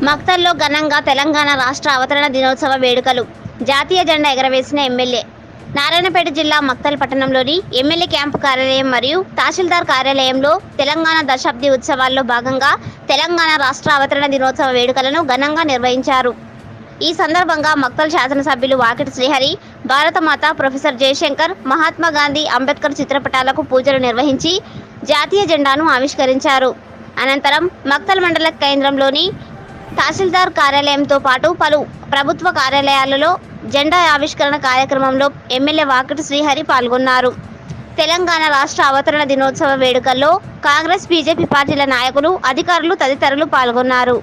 మక్తల్లో ఘనంగా తెలంగాణ రాష్ట్ర అవతరణ దినోత్సవ వేడుకలు. జాతీయ జెండా ఎగరవేసిన ఎమ్మెల్యే. నారాయణపేట జిల్లా మక్తల్ పట్టణంలోని ఎమ్మెల్యే క్యాంపు కార్యాలయం మరియు తహసీల్దార్ కార్యాలయంలో తెలంగాణ దశాబ్ది ఉత్సవాల్లో భాగంగా తెలంగాణ రాష్ట్ర అవతరణ దినోత్సవ వేడుకలను ఘనంగా నిర్వహించారు. ఈ సందర్భంగా మక్తల్ శాసనసభ్యులు వాకిటి శ్రీహరి, భారతమాత, ప్రొఫెసర్ జయశంకర్, మహాత్మా గాంధీ, అంబేద్కర్ చిత్రపటాలకు పూజలు నిర్వహించి జాతీయ జెండాను ఆవిష్కరించారు. అనంతరం మక్తల్ మండల కేంద్రంలోని తహసీల్దార్ కార్యాలయంతో పాటు పలు ప్రభుత్వ కార్యాలయాలలో జెండా ఆవిష్కరణ కార్యక్రమంలో ఎమ్మెల్యే వాకిటి శ్రీహరి పాల్గొన్నారు. తెలంగాణ రాష్ట్ర అవతరణ దినోత్సవ వేడుకల్లో కాంగ్రెస్, బీజేపీ పార్టీల నాయకులు, అధికారులు తదితరులు పాల్గొన్నారు.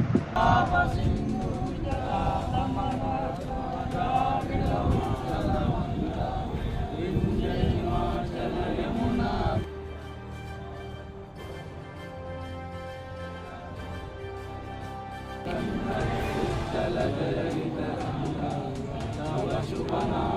శుభనా